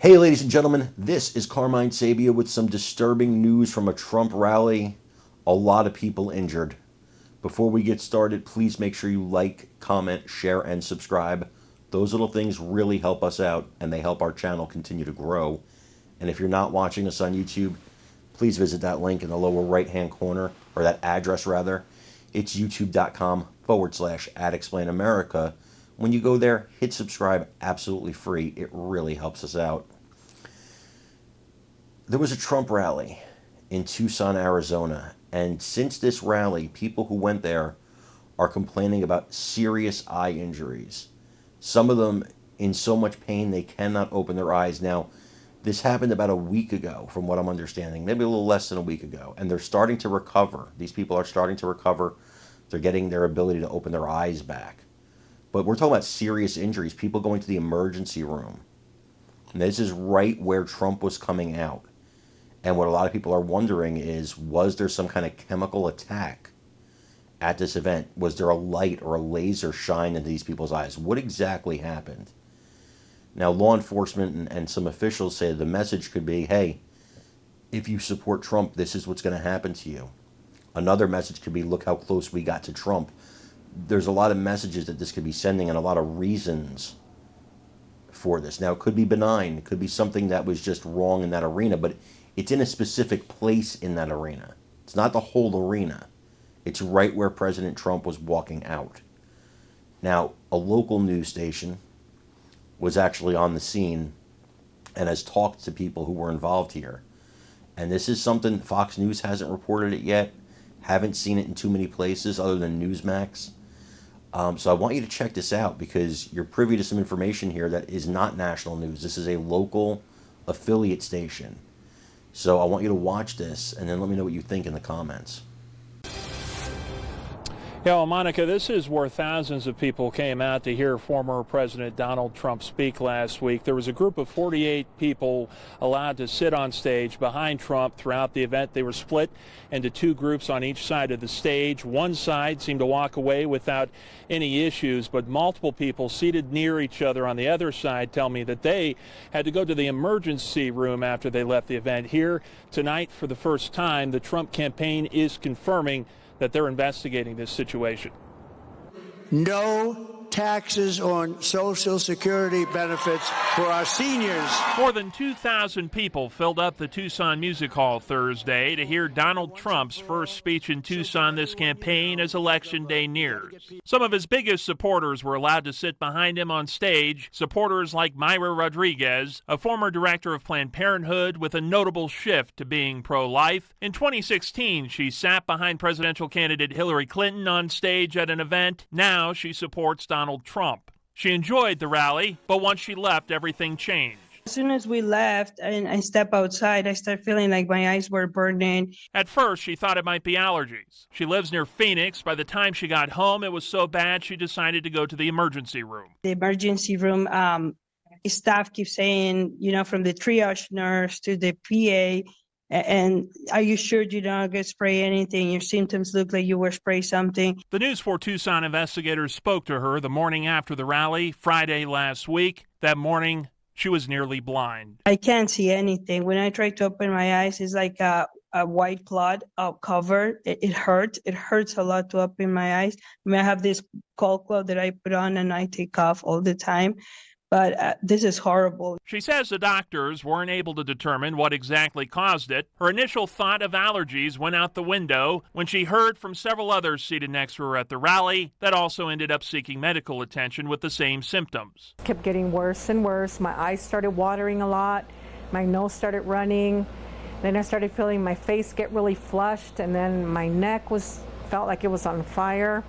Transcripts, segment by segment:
Hey, ladies and gentlemen, this is Carmine Sabia with some disturbing news from a Trump rally. A lot of people injured. Before we get started, please make sure you like, comment, share, and subscribe. Those little things really help us out, and they help our channel continue to grow. And if you're not watching us on YouTube, please visit that link in the lower right-hand corner, or that address rather. It's youtube.com/AdExplainAmerica. When you go there, hit subscribe, absolutely free. It really helps us out. There was a Trump rally in Tucson, Arizona, and since this rally, people who went there are complaining about serious eye injuries. Some of them in so much pain they cannot open their eyes. Now, this happened about a week ago, from what I'm understanding, maybe a little less than a week ago, and they're starting to recover. These people are starting to recover. They're getting their ability to open their eyes back. But we're talking about serious injuries, people going to the emergency room. And this is right where Trump was coming out. And what a lot of people are wondering is, was there some kind of chemical attack at this event? Was there a light or a laser shine into these people's eyes? What exactly happened? Now, law enforcement and some officials say the message could be, hey, if you support Trump, this is what's going to happen to you. Another message could be, look how close we got to Trump. There's a lot of messages that this could be sending and a lot of reasons for this. Now, it could be benign. It could be something that was just wrong in that arena, but it's in a specific place in that arena. It's not the whole arena. It's right where President Trump was walking out. Now, a local news station was actually on the scene and has talked to people who were involved here. And this is something Fox News hasn't reported it yet. Haven't seen it in too many places other than Newsmax. So I want you to check this out because you're privy to some information here that is not national news. This is a local affiliate station. So I want you to watch this and then let me know what you think in the comments. Yeah, well, Monica, this is where thousands of people came out to hear former President Donald Trump speak last week. There was a group of 48 people allowed to sit on stage behind Trump throughout the event. They were split into two groups on each side of the stage. One side seemed to walk away without any issues, but multiple people seated near each other on the other side tell me that they had to go to the emergency room after they left the event. Here tonight, for the first time, the Trump campaign is confirming that they're investigating this situation. No taxes on Social Security benefits for our seniors. More than 2,000 people filled up the Tucson Music Hall Thursday to hear Donald Trump's first speech in Tucson this campaign as Election Day nears. Some of his biggest supporters were allowed to sit behind him on stage. Supporters like Myra Rodriguez, a former director of Planned Parenthood with a notable shift to being pro-life. In 2016, she sat behind presidential candidate Hillary Clinton on stage at an event. Now she supports Donald Trump. She enjoyed the rally, but once she left, everything changed. As soon as we left and I stepped outside, I started feeling like my eyes were burning. At first, she thought it might be allergies. She lives near Phoenix. By the time she got home, it was so bad she decided to go to the emergency room. The emergency room staff keeps saying, from the triage nurse to the PA, and are you sure you don't get spray anything? Your symptoms look like you were sprayed something. The News 4 Tucson investigators spoke to her the morning after the rally, Friday last week. That morning, she was nearly blind. I can't see anything. When I try to open my eyes, it's like a white cloud cover. It hurts. It hurts a lot to open my eyes. I have this cold cloth that I put on and I take off all the time. But this is horrible. She says the doctors weren't able to determine what exactly caused it. Her initial thought of allergies went out the window when she heard from several others seated next to her at the rally that also ended up seeking medical attention with the same symptoms. It kept getting worse and worse. My eyes started watering a lot. My nose started running. Then I started feeling my face get really flushed, and then my neck felt like it was on fire.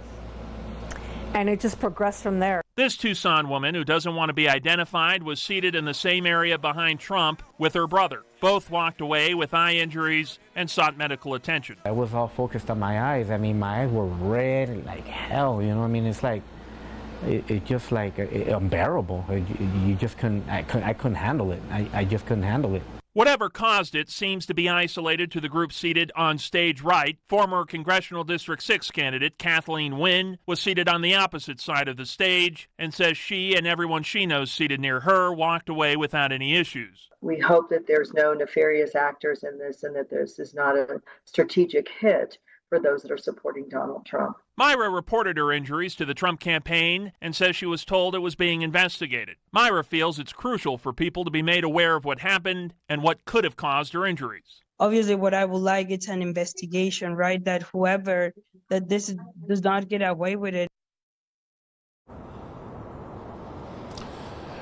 And it just progressed from there. This Tucson woman, who doesn't want to be identified, was seated in the same area behind Trump with her brother. Both walked away with eye injuries and sought medical attention. I was all focused on my eyes. I mean, my eyes were red like hell, I mean, it's like, it's just like unbearable. You just couldn't, I couldn't handle it. I just couldn't handle it. Whatever caused it seems to be isolated to the group seated on stage right. Former Congressional District 6 candidate Kathleen Wynne was seated on the opposite side of the stage and says she and everyone she knows seated near her walked away without any issues. We hope that there's no nefarious actors in this and that this is not a strategic hit for those that are supporting Donald Trump. Myra reported her injuries to the Trump campaign and says she was told it was being investigated. Myra feels it's crucial for people to be made aware of what happened and what could have caused her injuries. Obviously, what I would like is an investigation, right? That whoever, that this does not get away with it.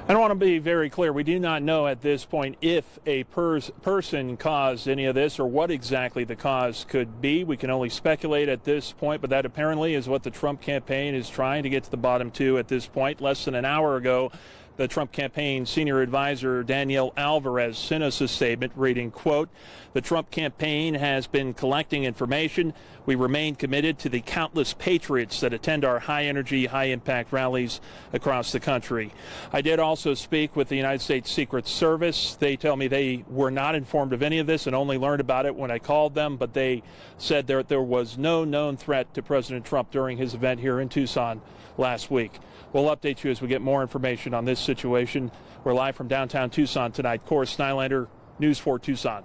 I want to be very clear. We do not know at this point if a person caused any of this or what exactly the cause could be. We can only speculate at this point, but that apparently is what the Trump campaign is trying to get to the bottom to at this point. Less than an hour ago, the Trump campaign senior advisor Danielle Alvarez sent us a statement reading, quote, "The Trump campaign has been collecting information. We remain committed to the countless patriots that attend our high-energy, high-impact rallies across the country." I did also speak with the United States Secret Service. They tell me they were not informed of any of this and only learned about it when I called them, but they said there was no known threat to President Trump during his event here in Tucson last week. We'll update you as we get more information on this situation. We're live from downtown Tucson tonight. Cora Snylander, News 4 Tucson.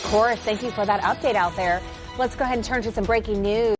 Cora, thank you for that update out there. Let's go ahead and turn to some breaking news.